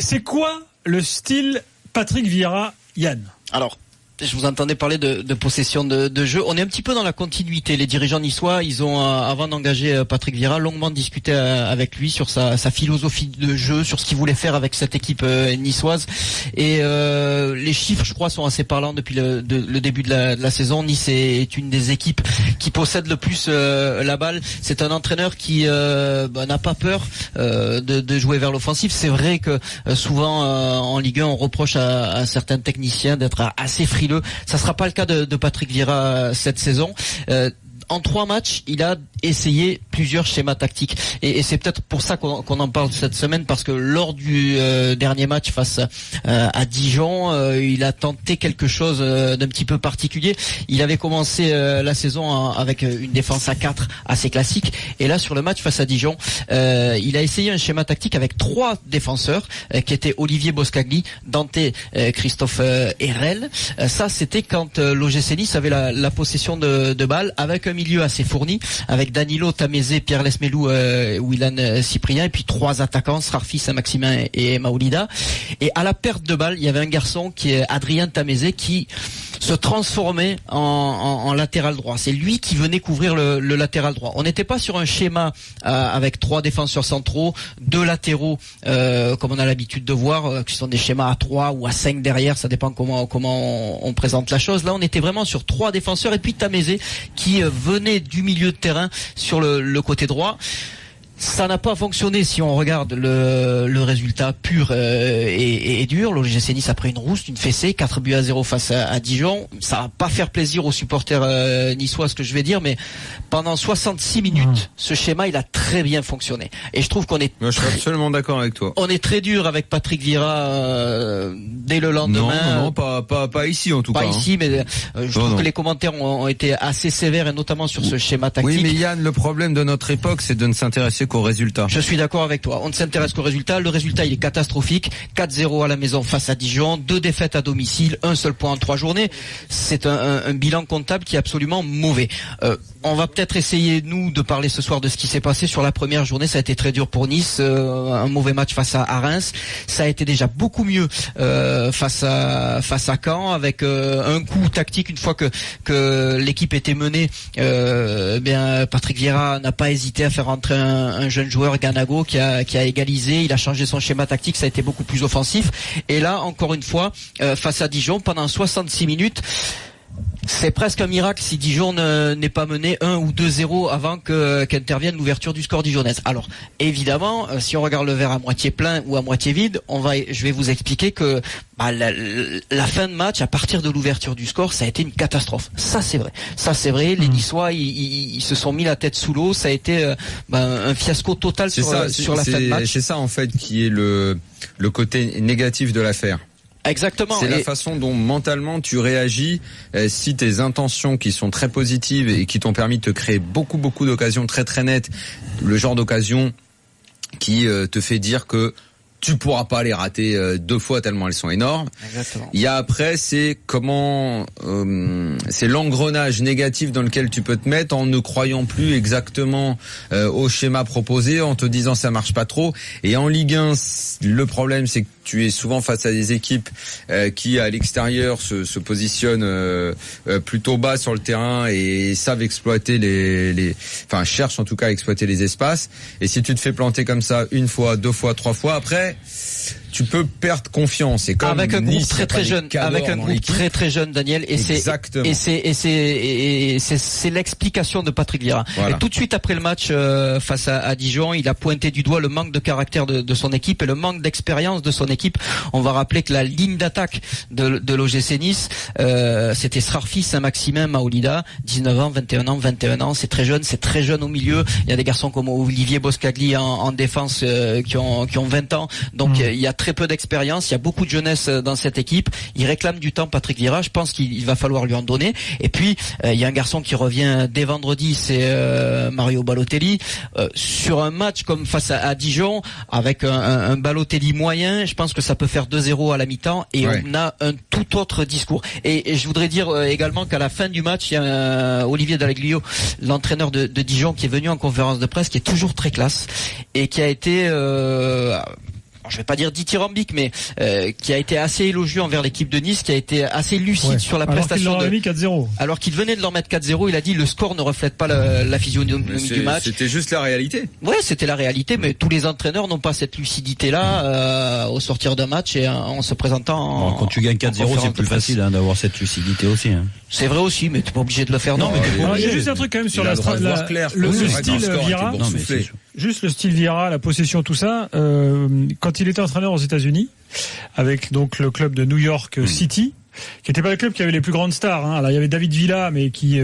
C'est quoi le style Patrick Vieira, Yann ? Alors, je vous entendais parler de possession de jeu. On est un petit peu dans la continuité. Les dirigeants niçois, ils ont, avant d'engager Patrick Vieira, longuement discuté avec lui sur sa philosophie de jeu, sur ce qu'il voulait faire avec cette équipe niçoise. Et les chiffres, je crois, sont assez parlants depuis le début de la saison. Nice est une des équipes qui possède le plus la balle. C'est un entraîneur qui n'a pas peur de jouer vers l'offensif. C'est vrai que souvent en Ligue 1, on reproche à certains techniciens d'être assez frileux. Ça sera pas le cas de Patrick Vieira cette saison. En 3 matchs, il a essayé plusieurs schémas tactiques et c'est peut-être pour ça qu'on en parle cette semaine, parce que lors du dernier match face à Dijon, il a tenté quelque chose d'un petit peu particulier. Il avait commencé la saison avec une défense à 4 assez classique, et là sur le match face à Dijon, il a essayé un schéma tactique avec 3 défenseurs qui étaient Olivier Boscagli, Dante Christophe Herrel. Ça, c'était quand l'OGC Nice avait la possession de balle, avec un milieu assez fourni, avec Danilo, Tamézé, Pierre Lesmelou, Willan Cyprien, et puis 3 attaquants, Srarfi, Saint-Maximin et Maoulida. Et à la perte de balle, il y avait un garçon qui est Adrien Tamézé, qui se transformait en latéral droit. C'est lui qui venait couvrir le latéral droit. On n'était pas sur un schéma avec 3 défenseurs centraux, 2 latéraux, comme on a l'habitude de voir, qui sont des schémas à 3 ou à 5 derrière, ça dépend comment on présente la chose. Là, on était vraiment sur 3 défenseurs, et puis Tamézé qui venait du milieu de terrain sur le côté droit. Ça n'a pas fonctionné si on regarde le résultat pur et dur. L'OGC Nice a pris une rousse, une fessée, 4-0 face à Dijon. Ça va pas faire plaisir aux supporters niçois, ce que je vais dire, mais pendant 66 minutes, ce schéma, il a très bien fonctionné. Et je trouve qu'on est... Moi, je suis absolument d'accord avec toi. On est très dur avec Patrick Vieira dès le lendemain. Non, pas ici en tout cas. Pas ici, mais je trouve que les commentaires ont été assez sévères, et notamment sur ce schéma tactique. Oui, mais Yann, le problème de notre époque, c'est de ne s'intéresser qu'aux résultats. Je suis d'accord avec toi. On ne s'intéresse qu'aux résultats. Le résultat, il est catastrophique. 4-0 à la maison face à Dijon, 2 défaites à domicile, 1 seul point en 3 journées. C'est un bilan comptable qui est absolument mauvais. On va peut-être essayer, nous, de parler ce soir de ce qui s'est passé sur la première journée. Ça a été très dur pour Nice. Un mauvais match face à Reims. Ça a été déjà beaucoup mieux face à Caen, avec un coup tactique une fois que l'équipe était menée. Patrick Vieira n'a pas hésité à faire rentrer un jeune joueur, Ganago, qui a égalisé. Il a changé son schéma tactique. Ça a été beaucoup plus offensif. Et là, encore une fois, face à Dijon, pendant 66 minutes, c'est presque un miracle si Dijon n'est pas mené 1 ou 2-0 avant qu'intervienne l'ouverture du score dijonnaise. Alors, évidemment, si on regarde le verre à moitié plein ou à moitié vide, je vais vous expliquer que la fin de match, à partir de l'ouverture du score, ça a été une catastrophe. Ça, c'est vrai. Les Niçois, ils se sont mis la tête sous l'eau. Ça a été un fiasco total sur la fin de match. C'est ça, en fait, qui est le côté négatif de l'affaire. Exactement. C'est la façon dont mentalement tu réagis si tes intentions qui sont très positives et qui t'ont permis de te créer beaucoup d'occasions très très nettes, le genre d'occasion qui te fait dire que tu pourras pas les rater 2 fois tellement elles sont énormes. Exactement. Il y a après, c'est comment c'est l'engrenage négatif dans lequel tu peux te mettre en ne croyant plus exactement au schéma proposé, en te disant ça marche pas trop. Et en Ligue 1, le problème c'est que tu es souvent face à des équipes qui à l'extérieur se positionnent plutôt bas sur le terrain et savent exploiter cherchent en tout cas à exploiter les espaces. Et si tu te fais planter comme ça 1 fois, 2 fois, 3 fois, après tu peux perdre confiance. Et comme avec un groupe Nice, très très jeune, très jeune, Daniel, et c'est l'explication de Patrick Vieira. Voilà. Et tout de suite après le match face à Dijon, il a pointé du doigt le manque de caractère de son équipe et le manque d'expérience de son équipe. On va rappeler que la ligne d'attaque de l'OGC Nice, c'était Srarfi, Saint-Maximin, Maoulida, 19 ans, 21 ans, c'est très jeune au milieu. Il y a des garçons comme Olivier Boscagli en défense qui ont 20 ans. Donc il y a très peu d'expérience, il y a beaucoup de jeunesse dans cette équipe. Il réclame du temps, Patrick Vieira. Je pense qu'il va falloir lui en donner. Et puis il y a un garçon qui revient dès vendredi, c'est Mario Balotelli. Sur un match comme face à Dijon, avec un Balotelli moyen, je pense que ça peut faire 2-0 à la mi-temps et on a un tout autre discours. Et je voudrais dire également qu'à la fin du match, il y a Olivier Dallaglio, l'entraîneur de Dijon, qui est venu en conférence de presse, qui est toujours très classe et qui a été je vais pas dire dithyrambique, mais qui a été assez élogieux envers l'équipe de Nice, qui a été assez lucide sur la prestation. Alors qu'il leur a mis 4-0. Alors qu'il venait de leur mettre 4-0, il a dit le score ne reflète pas la physionomie du match. C'était juste la réalité. Ouais, c'était la réalité, mais tous les entraîneurs n'ont pas cette lucidité-là au sortir d'un match et en se présentant. Quand tu gagnes 4-0, c'est plus facile d'avoir cette lucidité aussi. C'est vrai aussi, mais t'es pas obligé de le faire. Il y a juste un truc quand même sur le style Vieira. Juste le style Vieira, la possession, tout ça. Quand il était entraîneur aux États-Unis, avec donc le club de New York City, qui n'était pas le club qui avait les plus grandes stars. Alors il y avait David Villa, mais qui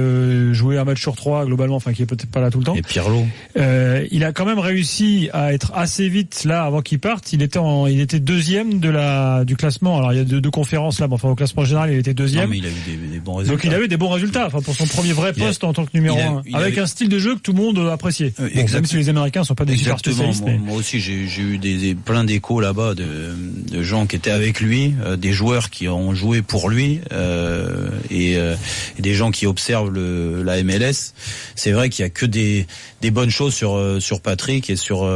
jouait un match sur 3 globalement, enfin qui est peut-être pas là tout le temps. Et Pirlo. Il a quand même réussi à être assez vite là avant qu'il parte. Il était deuxième du classement. Alors il y a deux conférences là, mais enfin au classement général il était deuxième. Non, mais il a eu des bons résultats. Donc il avait des bons résultats. Enfin pour son premier vrai poste en tant que numéro 1, avec un style de jeu que tout le monde appréciait. Même si les Américains sont pas des super spécialistes. Moi aussi j'ai eu plein d'échos là-bas de gens qui étaient avec lui, des joueurs qui ont joué pour lui et des gens qui observent la MLS. C'est vrai qu'il y a que des bonnes choses sur Patrick et sur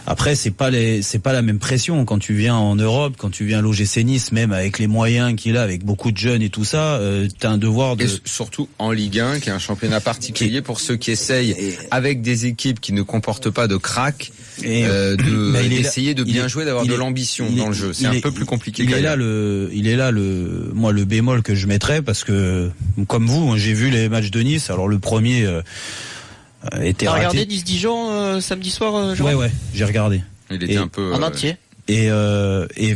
après c'est pas la même pression quand tu viens en Europe, quand tu viens à l'OGC Nice, même avec les moyens qu'il a, avec beaucoup de jeunes et tout ça, t'as un devoir de... Et surtout en Ligue 1 qui est un championnat particulier pour ceux qui essayent avec des équipes qui ne comportent pas de crack d'essayer de bien jouer, d'avoir de l'ambition dans le jeu. C'est un peu plus compliqué. Il est là moi le bémol que je mettrais, parce que comme vous, j'ai vu les matchs de Nice. Alors le premier était raté. T'as regardé Nice-Dijon samedi soir, Jérôme ? Ouais, j'ai regardé. Il était un peu en entier. Et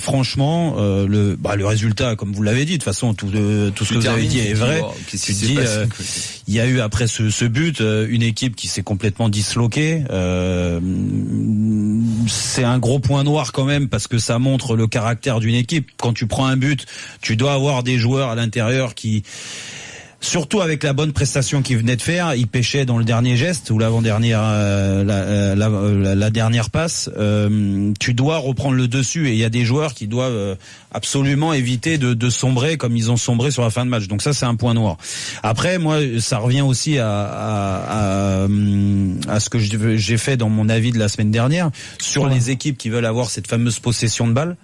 franchement, le résultat, comme vous l'avez dit, de toute façon, tout ce que vous avez dit est vrai. Tu te dis, il y a eu après ce but, une équipe qui s'est complètement disloquée. C'est un gros point noir quand même, parce que ça montre le caractère d'une équipe. Quand tu prends un but, tu dois avoir des joueurs à l'intérieur qui... Surtout avec la bonne prestation qu'il venait de faire, il pêchait dans le dernier geste ou l'avant-dernière, la dernière passe. Tu dois reprendre le dessus, et il y a des joueurs qui doivent absolument éviter de sombrer comme ils ont sombré sur la fin de match. Donc ça, c'est un point noir. Après, moi, ça revient aussi à ce que j'ai fait dans mon avis de la semaine dernière sur les équipes qui veulent avoir cette fameuse possession de balle.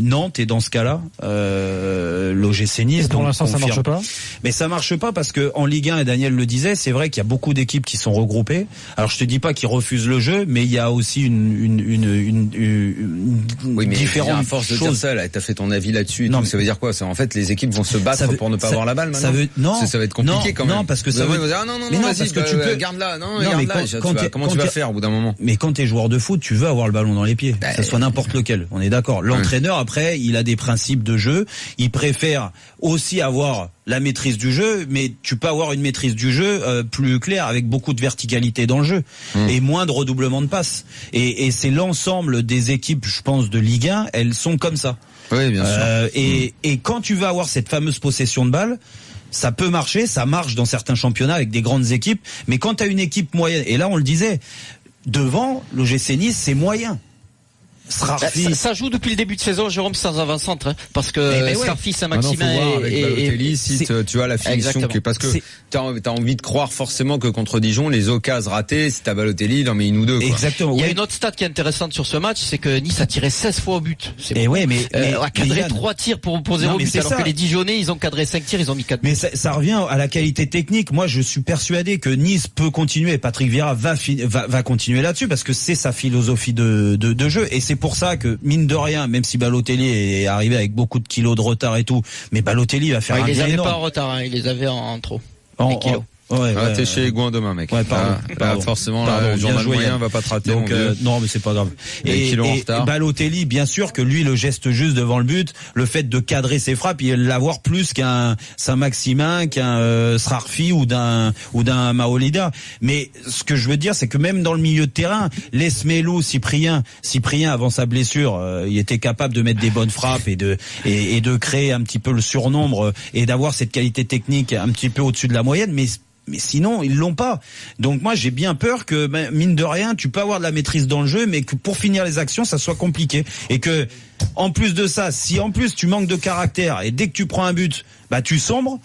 Nantes est dans ce cas-là. L'OGC Nice. Pour l'instant, ça marche pas. Mais ça marche pas parce que en Ligue 1, et Daniel le disait, c'est vrai qu'il y a beaucoup d'équipes qui sont regroupées. Alors je te dis pas qu'ils refusent le jeu, mais il y a aussi une différente à force de dire ça, là, t'as fait ton avis là-dessus. Non, mais ça veut dire quoi? Ça, en fait, les équipes vont se battre pour ne pas avoir la balle maintenant. Ça va être compliqué quand même. Non, parce que ça veut dire parce que tu peux garde là. Comment tu vas faire au bout d'un moment? Mais quand t'es joueur de foot, tu veux avoir le ballon dans les pieds, que ça soit n'importe lequel. On est d'accord. L'entraîneur, après, il a des principes de jeu. Il préfère aussi avoir la maîtrise du jeu, mais tu peux avoir une maîtrise du jeu plus claire, avec beaucoup de verticalité dans le jeu et moins de redoublement de passes. Et c'est l'ensemble des équipes, je pense, de Ligue 1, elles sont comme ça. Oui, bien sûr. Et quand tu vas avoir cette fameuse possession de balle, ça peut marcher, ça marche dans certains championnats avec des grandes équipes, mais quand tu as une équipe moyenne, et là on le disait, devant l'OGC Nice, c'est moyen. Ça joue depuis le début de saison, Jérôme, sans avant-centre, parce que Scarfi, Saint-Maximin et si tu as la finition, parce que t'as envie de croire forcément que contre Dijon, les occasions ratées, si t'as Balotelli, il en met une ou deux, quoi. Exactement. Il y a une autre stat qui est intéressante sur ce match, c'est que Nice a tiré 16 fois au but. A cadré 3 tirs pour 0 but, alors que les Dijonnais, ils ont cadré 5 tirs, ils ont mis 4 buts. Mais ça revient à la qualité technique. Moi, je suis persuadé que Nice peut continuer. Patrick Vieira va continuer là-dessus, parce que c'est sa philosophie de jeu, et c'est pour ça que, mine de rien, même si Balotelli est arrivé avec beaucoup de kilos de retard et tout, mais Balotelli va faire un bien énorme. Il les avait pas en retard, il les avait en trop. T'es chez Gouin demain, mec. Pardon. Forcément, le journal moyen va pas te rater. Donc, non, mais c'est pas grave. Et Balotelli, bien sûr que lui, le geste juste devant le but, le fait de cadrer ses frappes, il va l'avoir plus qu'un Saint-Maximin, qu'un Srarfi ou d'un Maolida. Mais ce que je veux dire, c'est que même dans le milieu de terrain, Lesmelou, Cyprien avant sa blessure, il était capable de mettre des bonnes frappes et de créer un petit peu le surnombre et d'avoir cette qualité technique un petit peu au-dessus de la moyenne, mais sinon, ils l'ont pas. Donc moi, j'ai bien peur que, mine de rien, tu peux avoir de la maîtrise dans le jeu, mais que pour finir les actions, ça soit compliqué. Et que, en plus de ça, si en plus tu manques de caractère, et dès que tu prends un but, tu sombres,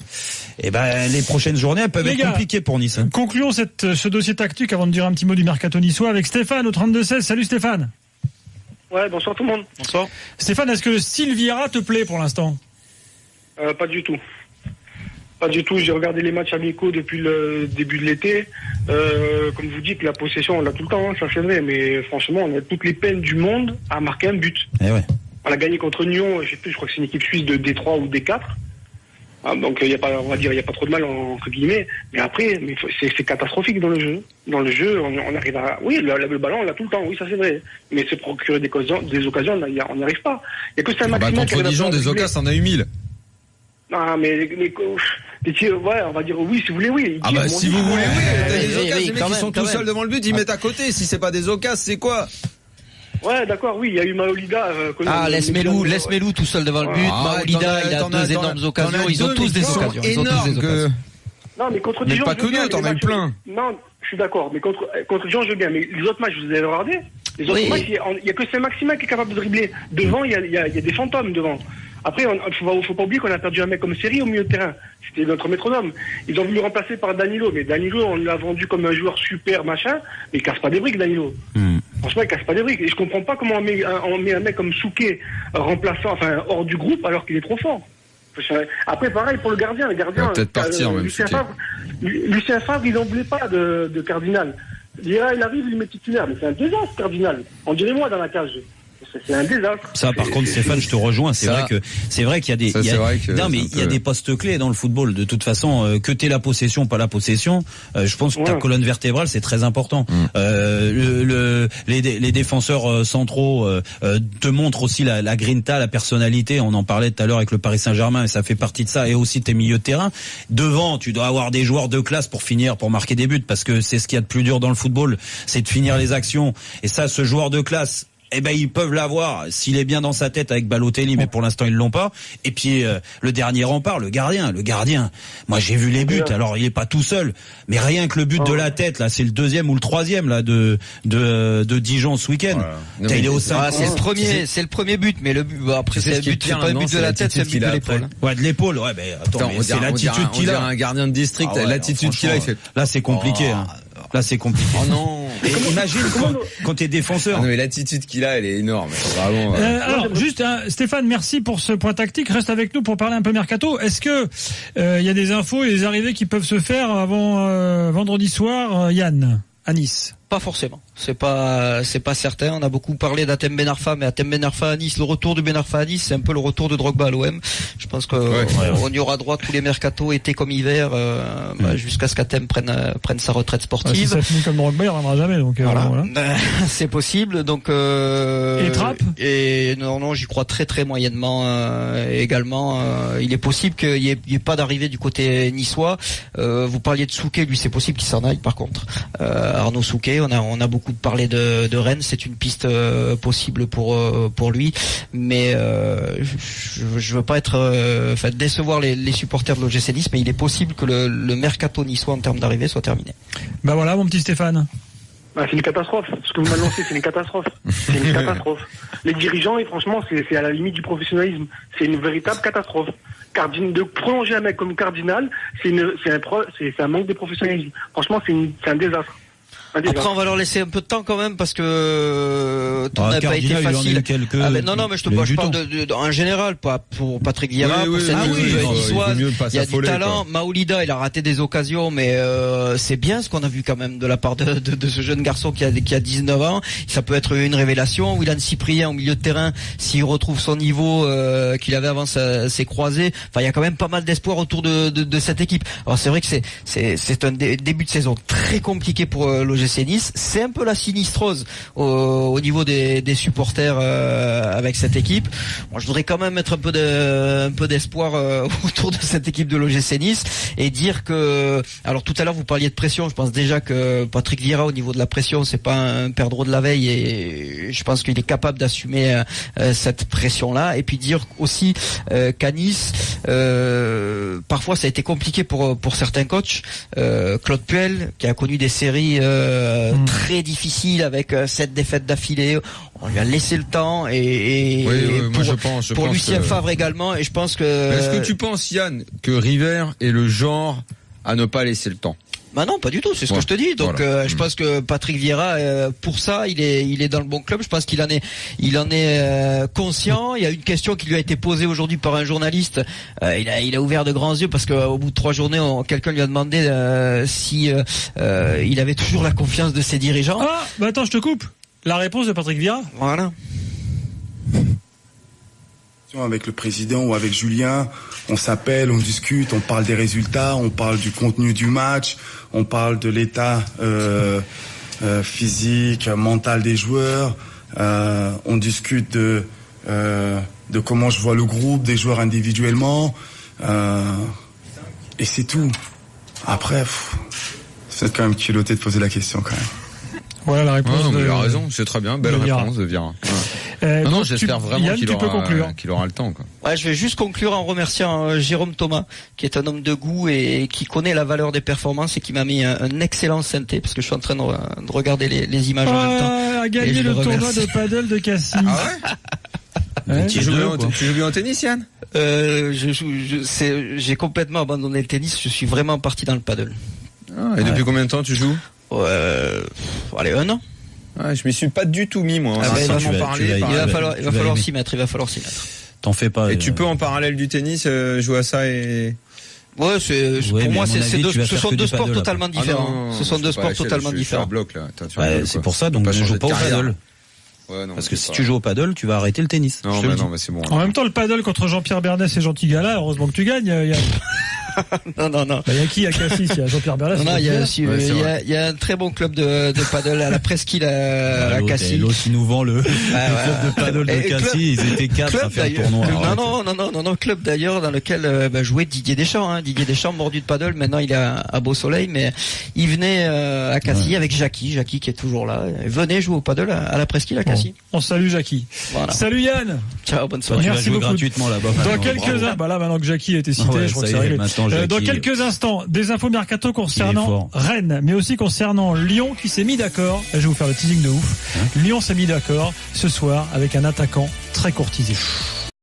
et les prochaines journées, elles peuvent être compliquées pour Nice. Concluons ce dossier tactique avant de dire un petit mot du mercato niçois avec Stéphane au 32-16. Salut Stéphane. Ouais, bonsoir tout le monde. Bonsoir. Stéphane, est-ce que le style Vieira te plaît pour l'instant? Pas du tout. Pas du tout. J'ai regardé les matchs amicaux depuis le début de l'été. Comme vous dites, la possession, on l'a tout le temps, ça c'est vrai. Mais franchement, on a toutes les peines du monde à marquer un but. Eh ouais. On a gagné contre Nyon, je crois que c'est une équipe suisse de D3 ou D4. Donc il y a pas, on va dire, il y a pas trop de mal entre guillemets. Mais après, c'est catastrophique dans le jeu. Dans le jeu, on arrive à, oui, le ballon, on l'a tout le temps. Oui, ça c'est vrai. Mais se procurer des occasions, on n'y arrive pas. Il y a que ça maximum. Contre Dijon, des occasions, on a eu 1000. Non, mais ouais, on va dire oui, si vous voulez, oui. Si vous voulez, oui. T'as des occasions, les mecs qui sont tout seuls devant le but, ils mettent à côté. Si c'est pas des occasions, c'est quoi? Ouais, d'accord, oui, il y a eu Maolida. laisse Melou tout seul devant le but. Maolida, il a deux énormes occasions. Ils ont tous des occasions. Non, mais contre Dijon, pas que nous, t'en as eu plein. Non, je suis d'accord, mais contre Dijon, je veux bien. Mais les autres matchs, vous avez regardé? Les autres matchs, il y a que Saint-Maximin qui est capable de dribbler. Devant, il y a des fantômes devant. Après, faut pas oublier qu'on a perdu un mec comme Seri au milieu de terrain. C'était notre métronome. Ils ont voulu le remplacer par Danilo, mais Danilo, on l'a vendu comme un joueur super machin, mais il casse pas des briques, Danilo. Franchement, il casse pas des briques. Et je comprends pas comment on met un mec comme Souquet remplaçant, enfin, hors du groupe, alors qu'il est trop fort. Après, pareil pour le gardien. Il va peut-être partir, même. Lucien Favre, il n'en voulait pas de Cardinal. Il arrive, il met titulaire, mais c'est un désastre, Cardinal. On dirait moi dans la cage. C'est un désastre. Ça, par contre, Stéphane, je te rejoins. C'est vrai qu'il y a des, il y a des postes clés dans le football. De toute façon, que t'aies la possession, pas la possession, je pense que ta colonne vertébrale, c'est très important. Les défenseurs centraux te montrent aussi la grinta, la personnalité. On en parlait tout à l'heure avec le Paris Saint-Germain, et ça fait partie de ça. Et aussi tes milieux de terrain. Devant, tu dois avoir des joueurs de classe pour marquer des buts, parce que c'est ce qu'il y a de plus dur dans le football, c'est de finir les actions. Et ça, ce joueur de classe, ils peuvent l'avoir s'il est bien dans sa tête avec Balotelli, mais pour l'instant ils l'ont pas. Et puis le dernier rempart, le gardien. Moi j'ai vu les buts. Alors il est pas tout seul, mais rien que le but de la tête là, c'est le deuxième ou le troisième là de Dijon ce week-end. Il est au sein. C'est le premier but, mais le but après c'est pas le but de la tête, c'est le but de l'épaule. Ouais, de l'épaule. Ouais, mais attends, c'est l'attitude qu'il a. Un gardien de district, l'attitude qu'il a, il fait. Là c'est compliqué. Là, c'est compliqué. Oh non. Imagine quand t'es défenseur. Non, mais l'attitude qu'il a, elle est énorme. Vraiment. Alors, juste, Stéphane, merci pour ce point tactique. Reste avec nous pour parler un peu mercato. Est-ce que il y a des infos et des arrivées qui peuvent se faire avant vendredi soir, Yann, à Nice? Pas forcément. C'est pas certain. On a beaucoup parlé d'Hatem Ben Arfa, mais Hatem Ben Arfa à Nice, le retour de Ben Arfa à Nice, c'est un peu le retour de Drogba à l'OM. Je pense on y aura droit tous les mercatos, été comme hiver, jusqu'à ce qu'Hatem prenne sa retraite sportive. Si ça finit comme Drogba, il reviendra jamais, donc, voilà. C'est possible, donc, et Trapp? Et non, j'y crois très très moyennement, également, il est possible qu'il y ait pas d'arrivée du côté niçois. Vous parliez de Souquet, lui, c'est possible qu'il s'en aille, par contre. Arnaud Souquet, on a beaucoup parlé de Rennes, c'est une piste possible pour lui, mais je veux pas décevoir les supporters de l'OGC Nice, mais il est possible que le mercato niçois en termes d'arrivée soit terminé. Bah voilà, mon petit Stéphane. C'est une catastrophe. Ce que vous m'annoncez, c'est une catastrophe. C'est une catastrophe. Les dirigeants, et franchement, c'est à la limite du professionnalisme. C'est une véritable catastrophe. De prolonger un mec comme Cardinal, c'est un manque de professionnalisme. Franchement, c'est un désastre. Après, on va leur laisser un peu de temps quand même, parce que tout n'a pas été facile. Non, mais je parle en général, pas pour Patrick Vieira, pour cette équipe niçoise. Il y a du talent. Maolida, il a raté des occasions, mais c'est bien ce qu'on a vu quand même de la part de ce jeune garçon qui a 19 ans. Ça peut être une révélation. Willan Cyprien au milieu de terrain, s'il retrouve son niveau qu'il avait avant ses croisés. Enfin, il y a quand même pas mal d'espoir autour de cette équipe. Alors c'est vrai que c'est un début de saison très compliqué pour l'OGC Nice. C'est un peu la sinistrose au niveau des supporters avec cette équipe. Moi, je voudrais quand même mettre un peu d'espoir autour de cette équipe de l'OGC Nice et dire que, alors tout à l'heure vous parliez de pression, je pense déjà que Patrick Vieira au niveau de la pression, c'est pas un perdreau de la veille, et je pense qu'il est capable d'assumer cette pression-là. Et puis dire aussi qu'à Nice, parfois ça a été compliqué pour certains coachs. Claude Puel, qui a connu des séries très difficile avec 7 défaites d'affilée. On lui a laissé le temps et pour Lucien Favre également, et je pense que... Est-ce que tu penses, Yann, que River est le genre à ne pas laisser le temps? Bah non, pas du tout, c'est ce que je te dis. Donc je pense que Patrick Vieira, pour ça, il est dans le bon club. Je pense qu'il en est conscient. Il y a une question qui lui a été posée aujourd'hui par un journaliste. Il a ouvert de grands yeux parce qu'au bout de 3 journées, quelqu'un lui a demandé si il avait toujours la confiance de ses dirigeants. Ah, bah attends, je te coupe. La réponse de Patrick Vieira. Voilà. Avec le président ou avec Julien, on s'appelle, on discute, on parle des résultats, on parle du contenu du match, on parle de l'état physique, mental des joueurs, on discute de comment je vois le groupe, des joueurs individuellement, et c'est tout. Après, c'est quand même culotté de poser la question quand même. Voilà la réponse. Non, mais il a raison, c'est très bien, belle réponse de Vieira. Non, j'espère vraiment qu'il aura le temps, quoi. Ouais, je vais juste conclure en remerciant Jérôme Thomas, qui est un homme de goût et qui connaît la valeur des performances et qui m'a mis un excellent synthé, parce que je suis en train de regarder les images en même temps. A gagné le tournoi de paddle de Cassis. Ah ouais? Tu joues bien au tennis, Yann? J'ai complètement abandonné le tennis, je suis vraiment parti dans le paddle. Et depuis combien de temps tu joues? Allez, 1 an. Ouais, je m'y suis pas du tout mis, moi. Il va falloir s'y mettre. T'en fais pas. Et tu peux en parallèle du tennis jouer à ça et... Ouais, pour moi, ce sont deux sports totalement différents. Ce sont deux sports totalement différents. C'est pour ça, donc je joue pas au paddle. Ouais, non, parce que si tu joues au paddle, tu vas arrêter le tennis. Non, mais c'est bon. En même temps, le paddle contre Jean-Pierre Bernès et Jean Tigala, heureusement que tu gagnes. Non. Bah, y a qui à Cassis? Il y a Jean-Pierre Bernès. Non, il y a un très bon club de paddle à la Presqu'île à Cassis. L'autre qui nous vend le club de paddle de Cassis, ils étaient 4 à faire le tournoi. Non, club d'ailleurs dans lequel jouait Didier Deschamps. Didier Deschamps, mordu de paddle, maintenant il est à Beau Soleil, mais il venait à Cassis avec Jackie qui est toujours là. Venez jouer au paddle à la Presqu'île à Cassis. On salue Jackie. Voilà. Salut Yann. Ciao, bonne soirée. Merci beaucoup. Gratuitement là-bas. Dans quelques là maintenant que Jackie a été cité, je crois que c'est réglé. Dans quelques instants, des infos mercato concernant Rennes, mais aussi concernant Lyon qui s'est mis d'accord. Je vais vous faire le teasing de ouf. Lyon s'est mis d'accord ce soir avec un attaquant très courtisé.